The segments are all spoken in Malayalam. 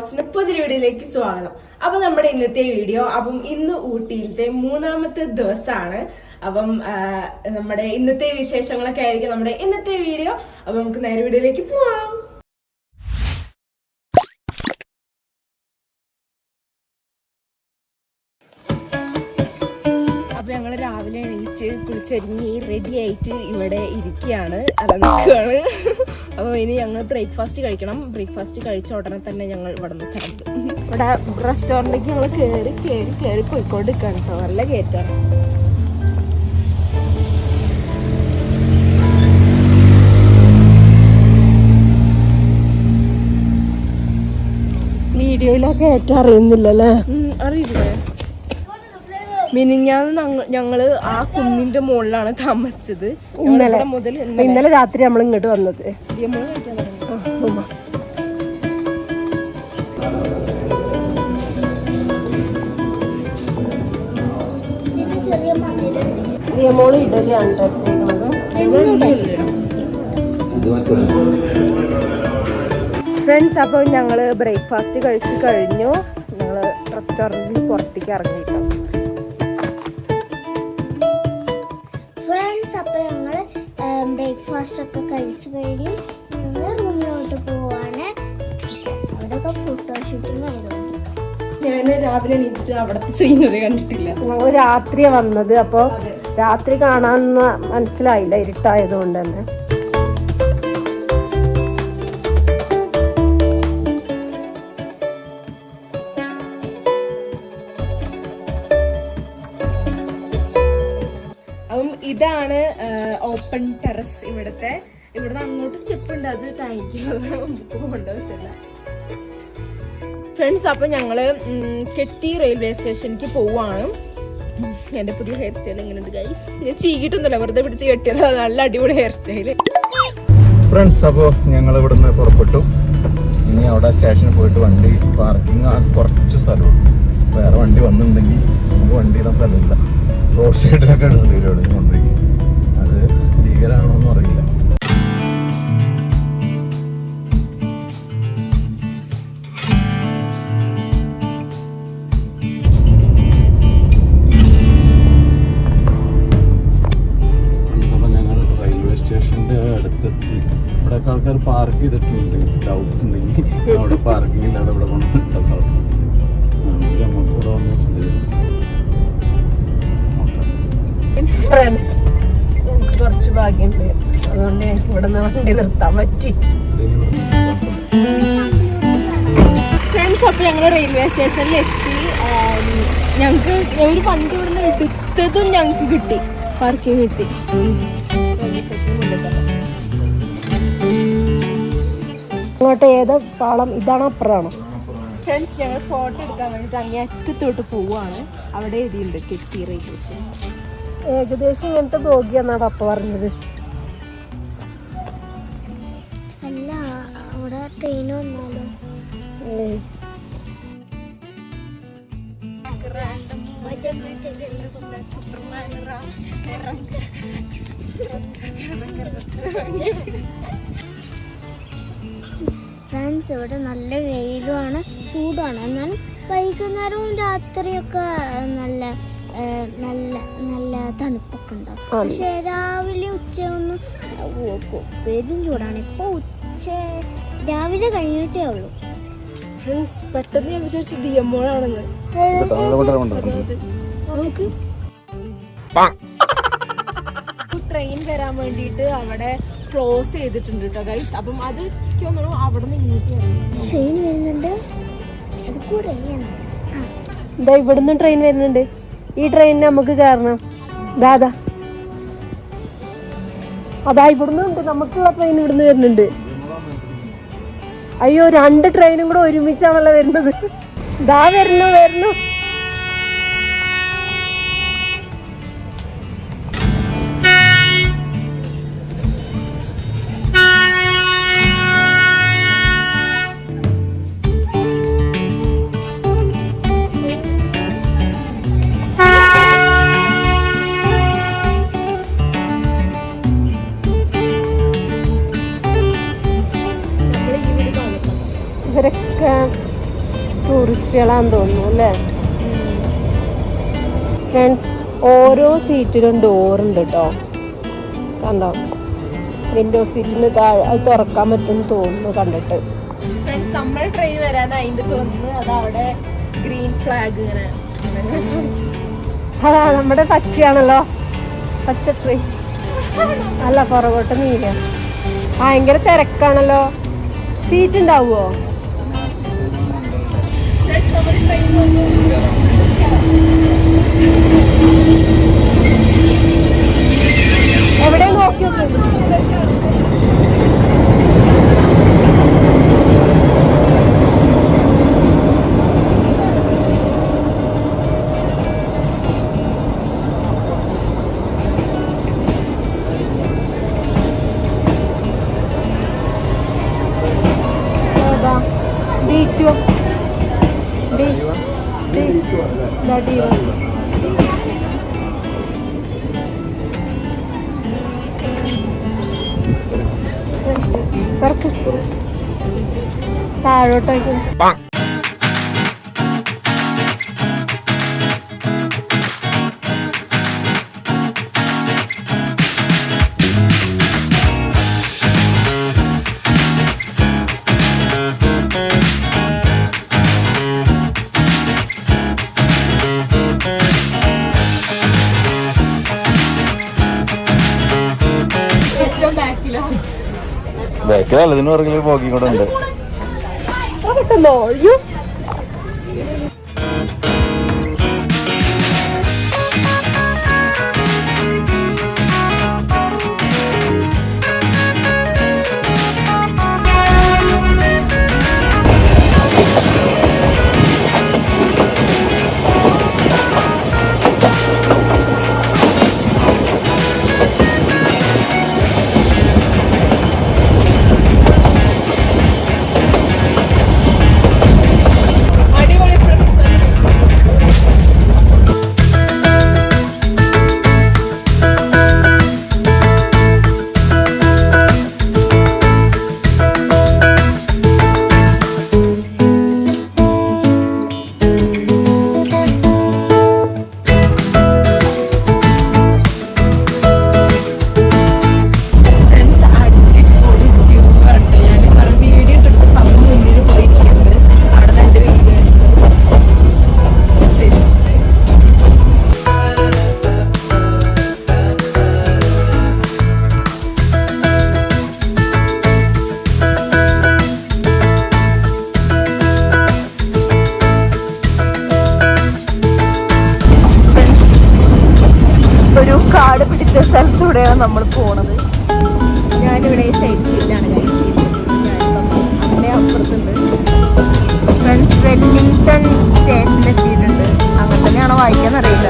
വ്ളോഗ്സിന്റെ പുതിയ വീഡിയോയിലേക്ക് സ്വാഗതം. അപ്പൊ നമ്മുടെ ഇന്നത്തെ വീഡിയോ ഇന്ന് ഊട്ടിയിലത്തെ 3ാമത്തെ ദിവസമാണ്. നമ്മുടെ ഇന്നത്തെ വിശേഷങ്ങളൊക്കെ ആയിരിക്കും നമ്മുടെ ഇന്നത്തെ വീഡിയോ. അപ്പൊ നമുക്ക് നേരെ വീഡിയോയിലേക്ക് പോവാം. അപ്പൊ ഞങ്ങള് രാവിലെ എണീറ്റ് കുളിച്ചൊരുങ്ങി റെഡി ആയിട്ട് ഇവിടെ ഇരിക്കുകയാണ്, നിൽക്കുകയാണ്. അപ്പോൾ ഇനി ഞങ്ങൾ ബ്രേക്ക്ഫാസ്റ്റ് കഴിക്കണം. ബ്രേക്ക്ഫാസ്റ്റ് കഴിച്ച ഉടനെ തന്നെ ഞങ്ങൾ ഇവിടെ നിന്ന് സ്ഥലത്ത് ഇവിടെ റെസ്റ്റോറൻറ്റിലേക്ക് ഞങ്ങൾ കയറി പോയിക്കൊണ്ട് നിൽക്കുകയാണ് കേട്ടോ. നല്ല കയറ്റാണ്. വീഡിയോയിലൊക്കെ കയറ്റാൻ അറിയുന്നില്ലല്ലേ? അറിയില്ലേ? മിനിഞ്ഞാന്ന് ഞങ്ങള് ആ കുന്നിന്റെ മുകളിലാണ് താമസിച്ചത്. ഇന്നലെ രാത്രി നമ്മൾ ഇങ്ങോട്ട് വന്നത്. മോള് ഇഡലിയാണ് ഫ്രണ്ട്സ്. അപ്പോൾ ഞങ്ങള് ബ്രേക്ക്ഫാസ്റ്റ് കഴിച്ച് കഴിഞ്ഞു. ഞങ്ങള് റെസ്റ്റോറൻറ്റിൽ പുറത്തേക്ക് ഇറങ്ങിയിട്ടോ. അപ്പോൾ ഞങ്ങൾ ബ്രേക്ക്ഫാസ്റ്റ് ഒക്കെ കഴിച്ച് കഴിഞ്ഞ് ഞങ്ങൾ റൂമിലോട്ട് പോവാണ്. അവിടെയൊക്കെ ഫോട്ടോഷൂട്ടിങ് ആയതുകൊണ്ട് ഞാൻ രാവിലെ എണീറ്റിട്ട് അവിടുത്തെ സീനറി കണ്ടിട്ടില്ല. ഞങ്ങൾ രാത്രിയാണ് വന്നത്. അപ്പോൾ രാത്രി കാണാനൊന്നും മനസ്സിലായില്ല, ഇരുട്ടായതുകൊണ്ട് തന്നെ. ഇതാണ് ഓപ്പൺ ടെറസ്. ഇവിടുന്ന് അങ്ങോട്ട് സ്റ്റെപ്പ് ഉണ്ട്, അത് പോകേണ്ട ആവശ്യമില്ല. ഫ്രണ്ട്സ്, അപ്പൊ ഞങ്ങള് കെട്ടി റെയിൽവേ സ്റ്റേഷനിലേക്ക് പോവാണ്. എന്റെ പുതിയ ഹെയർ സ്റ്റൈൽ എങ്ങനെയുണ്ട് ഗൈസ്? ഞാൻ ചീകിട്ടൊന്നുമില്ല, വെറുതെ പിടിച്ച് കെട്ടിയത്. നല്ല അടിപൊളി ഹെയർ സ്റ്റൈല്. ഫ്രണ്ട്സ്, അപ്പോൾ ഞങ്ങൾ ഇവിടുന്ന് പുറപ്പെട്ടു. ഇനി അവിടെ സ്റ്റേഷനിൽ പോയിട്ട് വണ്ടി പാർക്കിംഗ് കുറച്ച് സ്ഥലമുണ്ട്. വേറെ വണ്ടി വന്നിട്ടുണ്ടെങ്കിൽ നമുക്ക് വണ്ടിയിടാൻ സ്ഥലമില്ല. റോഡ് സൈഡിലൊക്കെ കൊണ്ടുവരും കൊണ്ടുപോയി. അത് ലീഗലാണോ എന്നും അറിയില്ല. അപ്പോൾ ഞങ്ങൾ റെയിൽവേ സ്റ്റേഷൻ്റെ അടുത്തെത്തി. ഇവിടെയൊക്കെ ആൾക്കാർ പാർക്ക് ചെയ്തിട്ടുണ്ട്. ഡൗട്ട് ഉണ്ടെങ്കിൽ അവിടെ പാർക്കിംഗ് ഇല്ലാതെ ഇവിടെ കൊണ്ടുവന്നിട്ടുണ്ടാവും. നമുക്ക് ഇവിടെ വന്നിട്ടുണ്ട്. ഫ്രണ്ട്സ്, എനിക്ക് കുറച്ച് ഭാഗ്യമുണ്ട്, അതുകൊണ്ട് എനിക്ക് ഇവിടെ നിന്ന് വണ്ടി നിർത്താൻ പറ്റി. ഫ്രണ്ട്സ്, അപ്പോൾ ഞങ്ങൾ റെയിൽവേ സ്റ്റേഷനിൽ എത്തി. ഞങ്ങൾക്ക് ഒരു വണ്ടി ഇവിടെ നിന്ന് എടുത്തതും ഞങ്ങൾക്ക് കിട്ടി, പാർക്കിംഗ് കിട്ടി. അങ്ങോട്ട് ഏതാ പാളം? ഇതാണോ അപ്പുറമാണോ? ഫ്രണ്ട്സ്, ഞങ്ങൾ ഫോട്ടോ എടുക്കാൻ വേണ്ടിയിട്ട് അങ്ങേ അറ്റത്തോട്ട് പോവുകയാണ്. അവിടെ എഴുതിയുണ്ട് കെട്ടി റെയിൽവേ സ്റ്റേഷൻ. ഏകദേശം ഇങ്ങനത്തെ ബോഗിയാന്നാണ് പപ്പ പറഞ്ഞത്. അല്ല, അവിടെ ട്രെയിൻ വന്നാലോ? ഫ്രണ്ട്സ്, ഇവിടെ നല്ല വെയിലുമാണ്, ചൂടാണ്. എന്നാലും വൈകുന്നേരവും രാത്രിയൊക്കെ നല്ല നല്ല നല്ല തണുപ്പൊക്കെ ഉണ്ടാവും. പക്ഷെ രാവിലെ ഉച്ചയൊന്നും പെരും ചൂടാണ്. ഇപ്പോൾ രാവിലെ കഴിഞ്ഞിട്ടേ ഉള്ളൂ. ഫ്രണ്ട്സ്, പെട്ടെന്ന് ഞാൻ വിചാരിച്ചു ദിയമ്മോളാണെന്ന്. നമുക്ക് ട്രെയിൻ വരാൻ വേണ്ടിയിട്ട് അവിടെ ക്ലോസ് ചെയ്തിട്ടുണ്ട് കേട്ടോ ഗൈസ്. അപ്പം അത് തോന്നുന്നു അവിടെ നിന്ന് ട്രെയിൻ വരുന്നുണ്ട്. അത് കൂടെ ഇതാ ഇവിടുന്ന് ട്രെയിൻ വരുന്നുണ്ട്. ഈ ട്രെയിനിന് നമുക്ക് കയറണം. അതാ ഇവിടുന്ന് ഉണ്ട്, നമുക്കുള്ള ട്രെയിൻ ഇവിടുന്ന് വരുന്നുണ്ട്. അയ്യോ, 2 ട്രെയിനും കൂടെ ഒരുമിച്ചാണല്ലോ വരുന്നത്. ഇതാ വരുന്നു. ഇവരൊക്കെ പക്ഷികളാന്ന് തോന്നുന്നു അല്ലേ ഫ്രണ്ട്സ്. ഓരോ സീറ്റിലും ഡോറുണ്ട് കേട്ടോ, കണ്ടോ? വിൻഡോ സീറ്റിന് താഴെ അത് തുറക്കാൻ പറ്റും തോന്നുന്നു കണ്ടിട്ട്. നമ്മുടെ ട്രെയിൻ വരാനായിട്ട് തോന്നുന്നു. അതവിടെ ഗ്രീൻ ഫ്ലാഗ് ഇങ്ങനെ. അതാ നമ്മുടെ പച്ചയാണല്ലോ, പച്ച ട്രെയിൻ. അല്ല പുറകോട്ട് നീല. ഭയങ്കര തിരക്കാണല്ലോ. സീറ്റ് ഉണ്ടാവുമോ? എവിടെ നോക്കി നോക്കി. താഴോട്ടേക്ക് ബാക്കിലല്ല, ഇതിന് പുറകിൽ പോക്കി കൂടെ ഉണ്ട്. കിട്ടുന്നോ? അയ്യോ കാട് പിടിച്ച സ്ഥലത്തൂടെയാണ് നമ്മൾ പോണത്. ഞാനിവിടെ സൈറ്റിലാണ് അമ്മ അപ്പുറത്തുണ്ട്. ഫ്രണ്ട്സ് വെല്ലിംഗ്ടൺ സ്റ്റേഷനിൽ എത്തിയിട്ടുണ്ട്. അങ്ങനെ തന്നെയാണോ വായിക്കാൻ അറിയില്ല.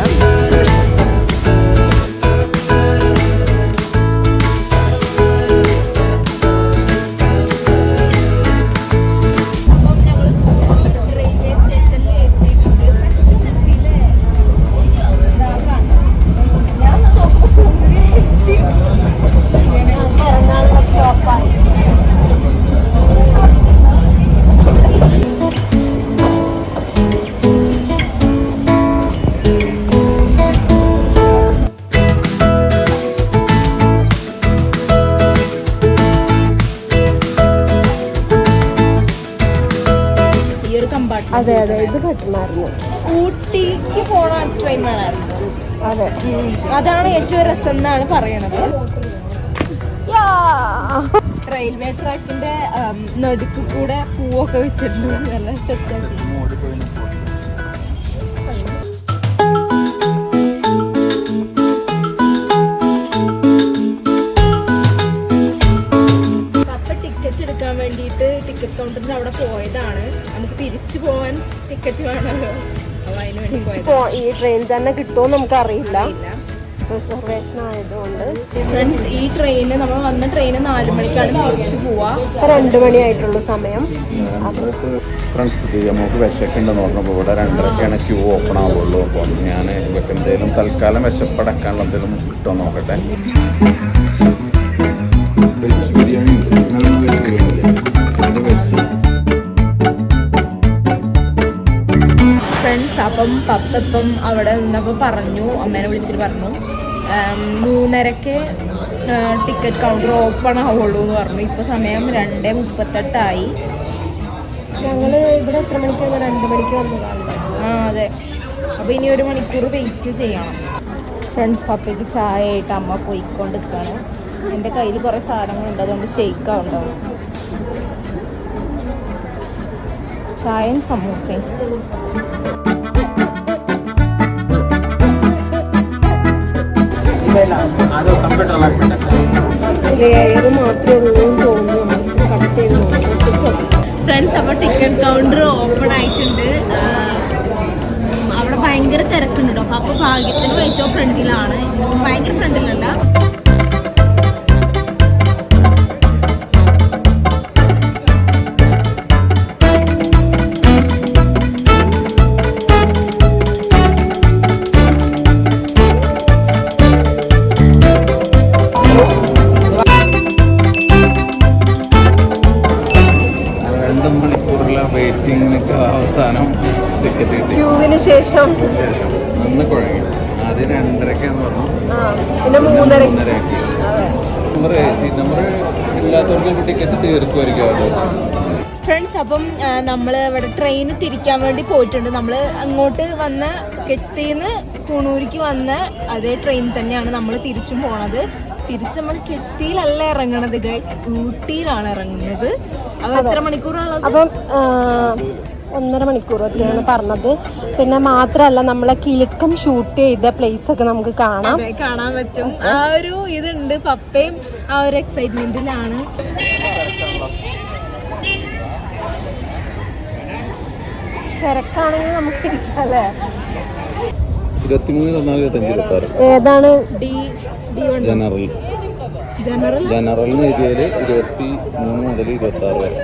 അതെ അതെ, ഇത് പറ്റുമായിരുന്നു. ഊട്ടിക്ക് പോണ ട്രെയിൻ വേണമായിരുന്നു. അതെ, അതാണ് ഏറ്റവും രസം എന്നാണ് പറയണത്. റെയിൽവേ ട്രാക്കിന്റെ നടുക്ക് കൂടെ പൂവൊക്കെ വെച്ചിട്ടുണ്ട്. നല്ല സെറ്റാക്കി. ടിക്കറ്റ് എടുക്കാൻ വേണ്ടിയിട്ട് ടിക്കറ്റ് കൗണ്ടറിന്റെ അവിടെ പോയതാണ്. നമുക്ക് തിരിച്ചു പോവാൻ ടിക്കറ്റ് വേണമല്ലോ. ഈ ട്രെയിൻ തന്നെ കിട്ടുമോ നമുക്ക് അറിയില്ല, റിസർവേഷൻ ആയതുകൊണ്ട്. ഫ്രണ്ട്സ്, ഈ ട്രെയിന് നമ്മൾ വന്ന ട്രെയിന് 4 മണിക്കാണ് തിരിച്ചു പോവാ. 2 മണിയായിട്ടുള്ള സമയം. ഫ്രണ്ട്സ്, നമുക്ക് വിശക്കുണ്ടെന്ന് പറഞ്ഞപ്പോൾ ഇവിടെ 2:30 ക്യൂ ഓപ്പൺ ആവുള്ളൂ. അപ്പം ഞാൻ ഇവർക്ക് എന്തെങ്കിലും തൽക്കാലം വിശപ്പടക്കാനുള്ള എന്തെങ്കിലും കിട്ടുമോ നോക്കട്ടെ. വെജ് ബിരിയാണി വെച്ച് പപ്പ ഇപ്പം അവിടെ നിന്നപ്പോൾ പറഞ്ഞു, അമ്മേനെ വിളിച്ചിട്ട് പറഞ്ഞു 3:30 ടിക്കറ്റ് കൗണ്ടർ ഓപ്പൺ ആവുള്ളൂ എന്ന് പറഞ്ഞു. ഇപ്പോൾ സമയം 2:38 ഞങ്ങൾ ഇവിടെ എത്ര മണിക്കാണ്? 2 മണിക്ക് വന്നതാണ്. അതെ. അപ്പോൾ ഇനി 1 മണിക്കൂർ വെയിറ്റ് ചെയ്യണം. ഫ്രണ്ട്സ്, പപ്പയ്ക്ക് ചായ ആയിട്ട് അമ്മ പോയിക്കൊണ്ടിരിക്കുകയാണ്. എൻ്റെ കയ്യിൽ കുറേ സാധനങ്ങളുണ്ട്, അതുകൊണ്ട് ഷെയ്ക്കാവുണ്ടാവും. ചായയും സമൂസയും. ലെയർ മാത്രമേ ഉള്ളൂ എന്ന് തോന്നുന്നു. കട്ട് ചെയ്ത് ഫ്രണ്ട്സ്, അപ്പോൾ ടിക്കറ്റ് കൗണ്ടർ ഓപ്പൺ ആയിട്ടുണ്ട്. അവിടെ ഭയങ്കര തിരക്കുണ്ട് കേട്ടോ. അപ്പോൾ ഭാഗ്യത്തിന് ഏറ്റവും ഫ്രണ്ടിലാണ്, ഭയങ്കര ഫ്രണ്ടിലല്ല. വെയിറ്റിംഗിനൊക്കെ അവസാനം ടിക്കറ്റ് കിട്ടി. ക്യൂവിന് ശേഷം ഒന്ന് കുഴങ്ങി. ആദ്യം 2:30 പറഞ്ഞു, പിന്നെ 3:30. സീറ്റ് നമ്പർ ഇല്ലാത്തവർക്ക് ടിക്കറ്റ് തീർക്കുമായിരിക്കും. ഫ്രണ്ട്സ്, അപ്പം നമ്മൾ ഇവിടെ ട്രെയിൻ തിരിക്കാൻ വേണ്ടി പോയിട്ടുണ്ട്. നമ്മൾ അങ്ങോട്ട് വന്ന കെട്ടിന്ന് കൂണൂരിക്ക് വന്ന അതേ ട്രെയിൻ തന്നെയാണ് നമ്മൾ തിരിച്ചും പോണത്. തിരിച്ച് നമ്മൾ കെട്ടിയിലല്ല ഇറങ്ങണത് ഗൈസ്, ഊട്ടിയിലാണ് ഇറങ്ങുന്നത്. അപ്പോൾ എത്ര മണിക്കൂറാണുള്ളത്? അപ്പം 1.5 മണിക്കൂറൊക്കെയാണ് പറഞ്ഞത്. പിന്നെ മാത്രമല്ല നമ്മളെ കിലുക്കം ഷൂട്ട് ചെയ്ത പ്ലേസ് ഒക്കെ നമുക്ക് കാണാം, കാണാൻ പറ്റും. ആ ഒരു ഇതുണ്ട്. പപ്പയും ആ ഒരു എക്സൈറ്റ്മെന്റിലാണ്. തിരക്കാണെങ്കിൽ നമുക്ക് ഇരിക്കാം അല്ലേ? 23, 24, 25, 26. ഏതാണ്? ജനറൽ ഏരിയയിൽ 23 മുതൽ 26 വരെ.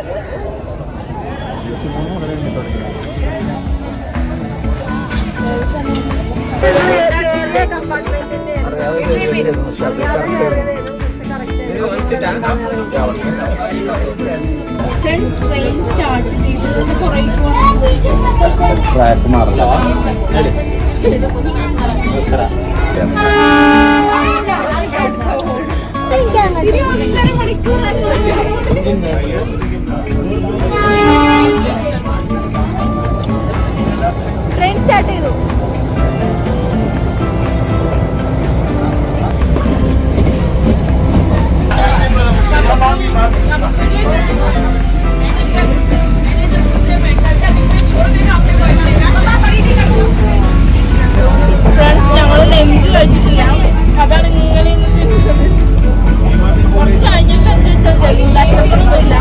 ഫ്രണ്ട്സ്, ട്രെയിൻ സ്റ്റാർട്ട് ചെയ്തത് കുറേ ട്രാക്ക് മാറില്ല. ട്രെയിൻ സ്റ്റാർട്ട് ചെയ്തു. ഫ്രണ്ട്സ്, ഞങ്ങൾ ലഞ്ച് കഴിച്ചിട്ടില്ല. അതാണ് ഇങ്ങനെ കുറച്ച് കഴിഞ്ഞിട്ട് ലഞ്ച് കഴിച്ചാൽ മതി. വിശപ്പൊന്നുമില്ല.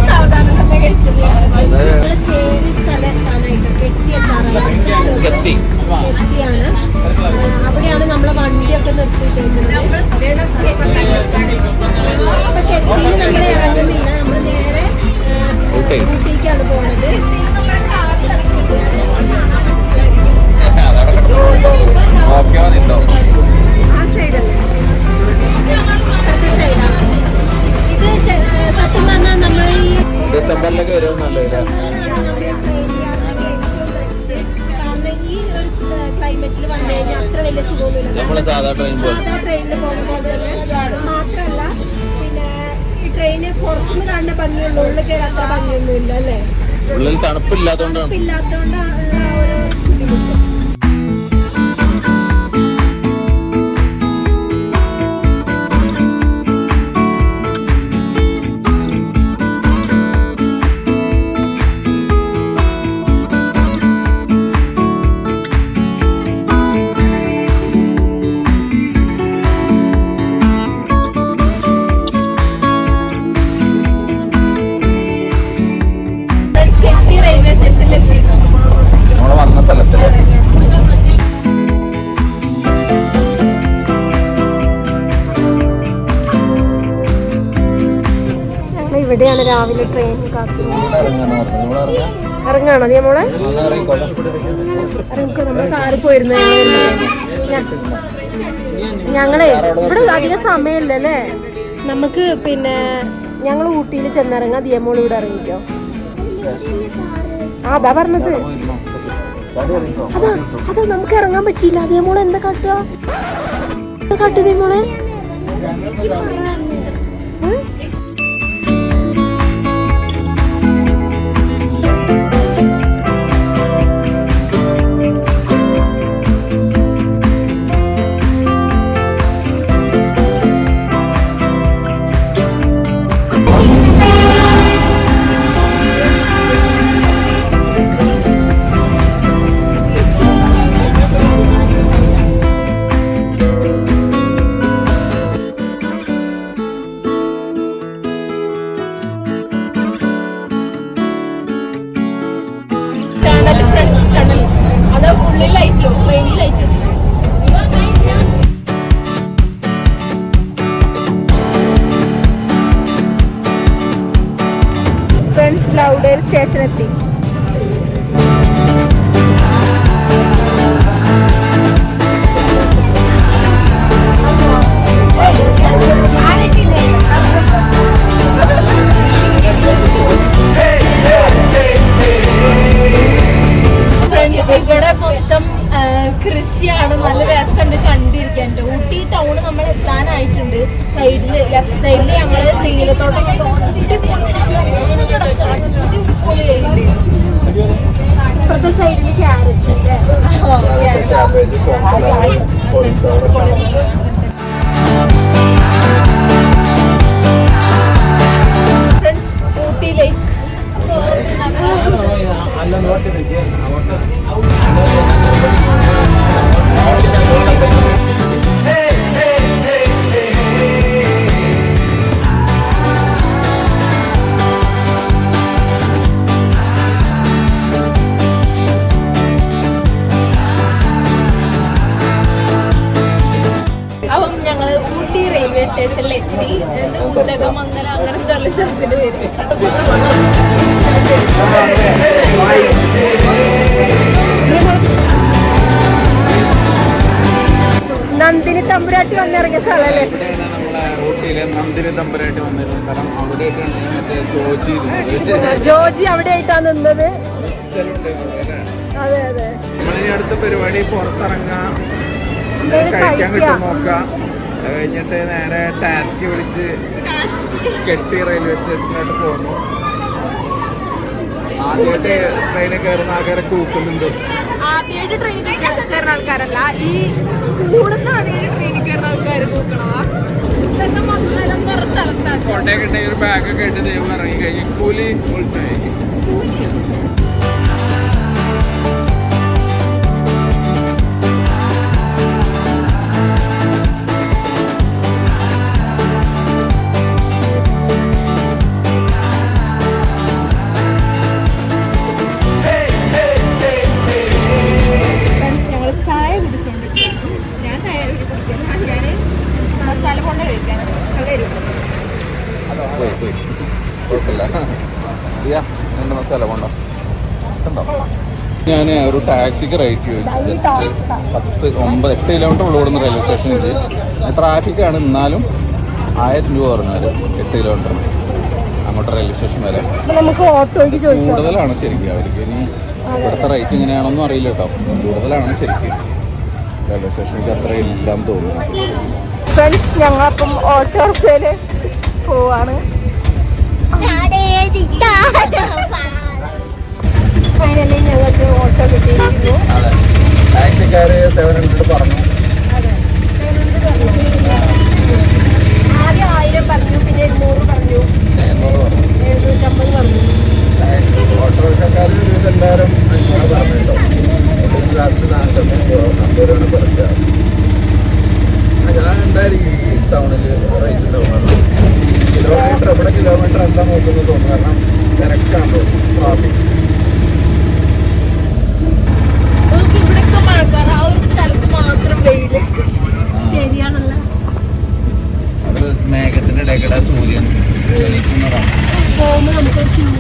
സാവധാനം തന്നെ കഴിച്ചത്. കെട്ടിയാണ്. അവിടെയാണ് നമ്മളെ വണ്ടിയൊക്കെ നിർത്തിയിട്ടേക്കുന്നത്. അപ്പൊ കെട്ടിയിൽ നമ്മൾ ഇറങ്ങുന്നില്ല, നമ്മൾ നേരെ ഊട്ടിക്കാണ് പോകുന്നത്. ആ സൈഡല്ലേ? ഇത് സത്യം പറഞ്ഞാൽ നമ്മൾ ഈ ഡിസംബറിലൊക്കെ വരും. നല്ല ക്ലൈമറ്റിൽ വന്നു കഴിഞ്ഞാൽ അത്ര വലിയ സുഖമൊന്നുമില്ല. നമ്മള് സാധാ ട്രെയിനിൽ പോകുമ്പോൾ മാത്രമല്ല, പിന്നെ ഈ ട്രെയിന് പുറത്തുനിന്ന് കാണുന്ന ഭംഗിയുള്ളൂ, ഉള്ളിൽ കയറി അത്ര ഭംഗിയൊന്നുമില്ല അല്ലേ? ഉള്ളിൽ തണുപ്പില്ലാത്തോണ്ടാണ്. ആ ഒരു ബുദ്ധിമുട്ട്. നമ്മള് വന്ന സ്ഥലത്തില് ഇവിടെയാണ് രാവിലെ ട്രെയിൻ കാത്തിരുന്നത്. ഇറങ്ങാണോ നീ മോളെ? നമ്മള് കാറ് പോയിരുന്നു. ഞങ്ങളെ ഇവിടെ അധികം സമയമില്ലല്ലേ നമുക്ക്. പിന്നെ ഞങ്ങൾ ഊട്ടിയിൽ ചെന്നിറങ്ങാം. ദിയമോൾ ഇവിടെ ഇറങ്ങിക്കോ. അതാ പറഞ്ഞത്. അതാ അതാ നമുക്ക് ഇറങ്ങാൻ പറ്റിയില്ല. അതേ മോളെ എന്താ കാട്ടുക? കാട്ടുതേ മോളെ. ലൗഡേൽ സ്റ്റേഷനെത്തി. ഇവിടെ മൊത്തം കൃഷിയാണ്. നല്ല രസമുണ്ട് കണ്ടിരിക്കാൻ. ഊട്ടി ടൗൺ നമ്മൾ എത്താനായിട്ടുണ്ട്. സൈഡില് ലെഫ്റ്റ് സൈഡില് ഞങ്ങള് തേയിലത്തോട്ടൊക്കെ ഇപ്പുറത്തെ സൈഡില് ക്യാരറ്റ്. ഊട്ടി ലേക്ക് റെയിൽവേ സ്റ്റേഷനിലെത്തി. ഉദകമംഗലം അങ്ങനത്തെ നല്ല സ്ഥലത്തിന്റെ പേര്. നന്ദിനി തമ്പുരാട്ടി വന്നിറങ്ങിയ സ്ഥലല്ലേ? ഊട്ടിയിലെ നന്ദിനി തമ്പുരാട്ടി വന്നിരുന്ന സ്ഥലം. അവിടെ ജോജി അവിടെ ആയിട്ടാ നിന്നത്. അതെ അതെ. നമ്മളിനി അടുത്ത പരിപാടി പുറത്തിറങ്ങാം, കഴിക്കാൻ കിട്ടും നോക്കാം. കഴിഞ്ഞിട്ട് നേരെ ടാക്സി വിളിച്ച് കെട്ടി റെയിൽവേ സ്റ്റേഷനിലോട്ട് പോകുന്നു. ആദ്യമായിട്ട് ട്രെയിനിൽ കയറുന്ന ആൾക്കാരെ കൂക്കുന്നുണ്ട്. ആദ്യമായിട്ട് ട്രെയിനിൽ കയറുന്ന ആൾക്കാരല്ല, ഈ സ്കൂളിൽ നിന്ന് ആദ്യമായിട്ട് ട്രെയിനിൽ കയറുന്ന ആൾക്കാർ കൂക്കണതാ. സ്ഥലത്താണ് കോട്ടയൊക്കെ ഉണ്ടെങ്കിൽ ഒരു ബാഗൊക്കെ ഇട്ട് ദൈവം ഇറങ്ങി കഴിഞ്ഞ് കൂലി വിളിച്ചായിരിക്കും. ഞാൻ ഒരു ടാക്സിക്ക് റേറ്റ് ചോദിച്ചു. 8 കിലോമീറ്റർ ഉള്ളോടുന്ന റെയിൽവേ സ്റ്റേഷനിൽ ട്രാഫിക്കാണ്. എന്നാലും 1000 രൂപ പറഞ്ഞാൽ 8 കിലോമീറ്ററിന് അങ്ങോട്ട് റെയിൽവേ സ്റ്റേഷൻ വരെ. നമുക്ക് ഓട്ടോയ്ക്ക് ചോദിച്ചു. കൂടുതലാണ് ശരിക്കും അവർക്ക്. ഇനി ഇവിടുത്തെ റേറ്റ് എങ്ങനെയാണെന്നും അറിയില്ല കേട്ടോ. കൂടുതലാണ് ശരിക്കും. റെയിൽവേ സ്റ്റേഷനിലേക്ക് അത്ര ഇല്ലാന്ന് തോന്നുന്നു. ഫ്രണ്ട്സ്, ഞങ്ങളപ്പം ഓട്ടോറിക്ഷയില് പോവാണ്. ഫൈനലി ഞങ്ങൾക്ക് ഓട്ടോ കിട്ടിയിരിക്കുന്നു. ടാക്സിക്കാര് 700 പറഞ്ഞു. ആദ്യം 1000 പറഞ്ഞു, പിന്നെ 800 പറഞ്ഞു, 750 പറഞ്ഞു. ഓട്ടോറിക്ഷക്കാർ എല്ലാവരും പറഞ്ഞിട്ടോ. ലാസ്റ്റ് 50 കുറച്ചാണ്. ഞാൻ എന്തായാലും ഈ ടൗണിൽ റേറ്റ് ഉണ്ടാവുന്നത്. കിലോമീറ്റർ എവിടെ കിലോമീറ്റർ എന്താ നോക്കുന്നത് തോന്നുന്നു. കാരണം തിരക്കാണല്ലോ ട്രാഫിക്. ഇവിടൊക്കെ മഴക്കാറ്, ആ ഒരു സ്ഥലത്ത് മാത്രം വെയില്. ശരിയാണല്ലോ. അത് മേഘത്തിന്റെ ഇടയ്ക്കിടെ സൂര്യൻ ജനിക്കുന്നതാണ്. പോകുമ്പോൾ നമുക്കൊരു ചൂട്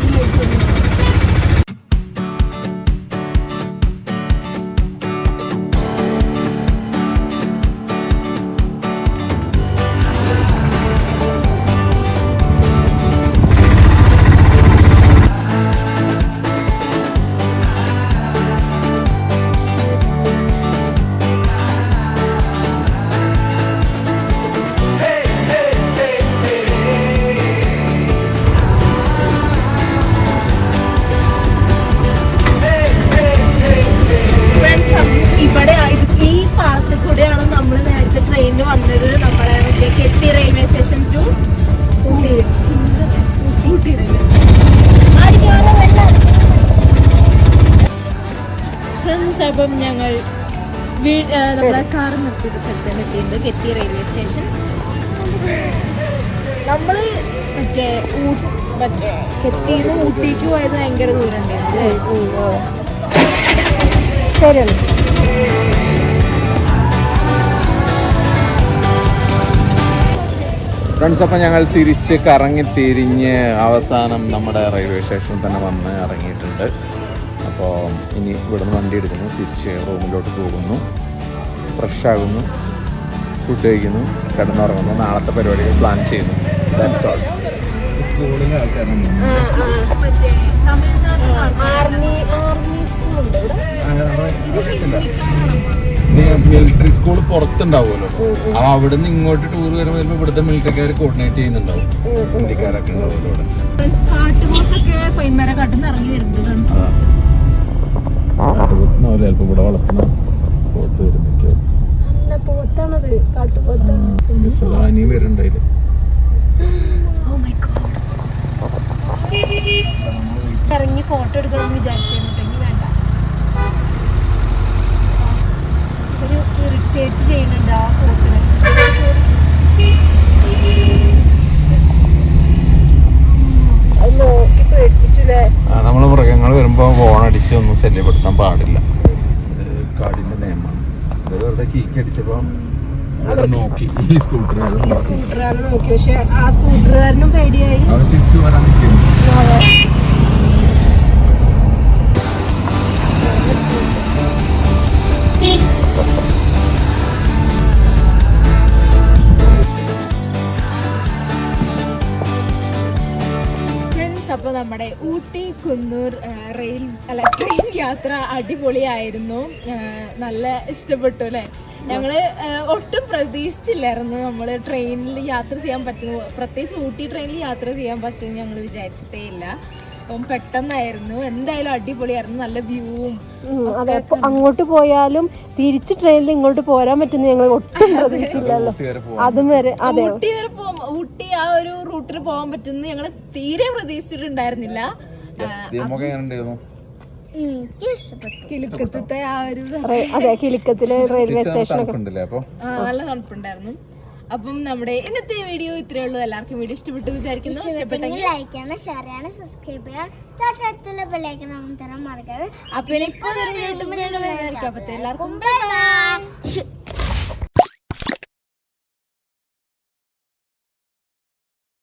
ഫ്രണ്ട്സ്, അപ്പം ഞങ്ങൾ നമ്മളെ കാർ നിർത്തിയിട്ട് സ്ഥലത്താണ് എത്തിയിട്ടുണ്ട്. കെത്തി റെയിൽവേ സ്റ്റേഷൻ. നമ്മള് മറ്റേ കെത്തിന്ന് ഊട്ടിക്ക് പോയത് ഭയങ്കര ദൂരം ഉണ്ടായിരുന്നു. ശരിയാണ്. ഫ്രണ്ട്സ്, അപ്പം ഞങ്ങൾ തിരിച്ച് കറങ്ങി തിരിഞ്ഞ് അവസാനം നമ്മുടെ റെയിൽവേ സ്റ്റേഷനിൽ തന്നെ വന്ന് ഇറങ്ങിയിട്ടുണ്ട്. അപ്പോൾ ഇനി ഇവിടുന്ന് വണ്ടി എടുക്കുന്നു, തിരിച്ച് റൂമിലോട്ട് പോകുന്നു, ഫ്രഷാകുന്നു, ഫുഡ് കഴിക്കുന്നു, കിടന്നുറങ്ങുന്നു, നാളത്തെ പരിപാടികൾ പ്ലാൻ ചെയ്യുന്നു. That's all. സ്കൂളിലെ ആൾക്കാരാണ്. മിലിറ്ററി സ്കൂൾ പുറത്തുണ്ടാവുമല്ലോ, അപ്പൊ അവിടുന്ന് ഇങ്ങോട്ട് ടൂർ വരുമ്പോ ഇവിടുത്തെ മിലിറ്ററിക്കാർ കോർഡിനേറ്റ് ചെയ്യുന്നുണ്ടാവും. ഇന്ത്യക്കാരൊക്കെ ഉണ്ടാവുമല്ലോ ഇവിടെ. ചിലപ്പോ ഇവിടെ വളർത്തുന്ന പോത്ത് വരുമ്പോ പോത്താണത്, കാട്ടുപോത്താണ്. അനി വരുന്നുണ്ടായില്ല. ഇറങ്ങി ഫോട്ടോ എടുക്കണം വിചാരിച്ചിട്ടുണ്ടെങ്കിൽ വേണ്ട, ഒരു ഇറിറ്റേറ്റ് ചെയ്യുന്നുണ്ട് ആ ഫോട്ടിന്. അത് നോക്കി പേടിപ്പിച്ചില്ലേ. നമ്മള് മൃഗങ്ങൾ വരുമ്പോ ഫോണടിച്ച് ഒന്നും ശല്യപ്പെടുത്താൻ പാടില്ല. കാടിന്റെ നിയമമാണ്. വെറുതെ കീക്ക് അടിച്ചപ്പോ നോക്കി ഈ സ്കൂട്ടറാണ് നോക്കി. പക്ഷെ ആ സ്കൂട്ടറുകാരനും പേടിയായി. അവർ തിരിച്ചു വരാൻ നിൽക്കുന്നു. അപ്പോൾ നമ്മുടെ ഊട്ടി കുന്നൂർ ട്രെയിൻ യാത്ര അടിപൊളിയായിരുന്നു. നല്ല ഇഷ്ടപ്പെട്ടു അല്ലേ. ഞങ്ങള് ഒട്ടും പ്രതീക്ഷിച്ചില്ലായിരുന്നു നമ്മൾ ട്രെയിനിൽ യാത്ര ചെയ്യാൻ പറ്റുന്നു, പ്രത്യേകിച്ച് ഊട്ടി ട്രെയിനിൽ യാത്ര ചെയ്യാൻ പറ്റുമെന്ന് ഞങ്ങൾ വിചാരിച്ചിട്ടേ ഇല്ല. അപ്പം പെട്ടെന്നായിരുന്നു. എന്തായാലും അടിപൊളിയായിരുന്നു, നല്ല വ്യൂവും. അതെ, അങ്ങോട്ട് പോയാലും തിരിച്ച് ട്രെയിനിൽ ഇങ്ങോട്ട് പോരാൻ പറ്റുന്ന ഞങ്ങൾ ഒട്ടും പ്രതീക്ഷിച്ചില്ലല്ലോ. അതും വരെ അതെ, ഊട്ടി വരെ ഊട്ടി ആ ഒരു റൂട്ടിൽ പോകാൻ പറ്റുന്ന ഞങ്ങൾ തീരെ പ്രതീക്ഷിച്ചിട്ടുണ്ടായിരുന്നില്ല. കിലുക്കത്തെ ആ ഒരു അതെ, കിലുക്കത്തിലെ റെയിൽവേ സ്റ്റേഷനൊക്കെ നല്ല തണുപ്പുണ്ടായിരുന്നു. അപ്പം നമ്മുടെ ഇന്നത്തെ വീഡിയോ ഇത്രയേ ഉള്ളൂ. എല്ലാവർക്കും വീഡിയോ ഇഷ്ടപ്പെട്ടു വിചാരിക്കുന്നു. ഇഷ്ടപ്പെട്ടെങ്കിൽ ലൈക്ക് ചെയ്യണം, ഷെയർ ചെയ്യണം, സബ്സ്ക്രൈബ് ചെയ്യണം, തൊട്ടടുത്തുള്ള ബെല്ലൈക്കൺ തരാൻ മറക്കരുത്. അപ്പൊ എല്ലാവർക്കും ബൈ ബൈ.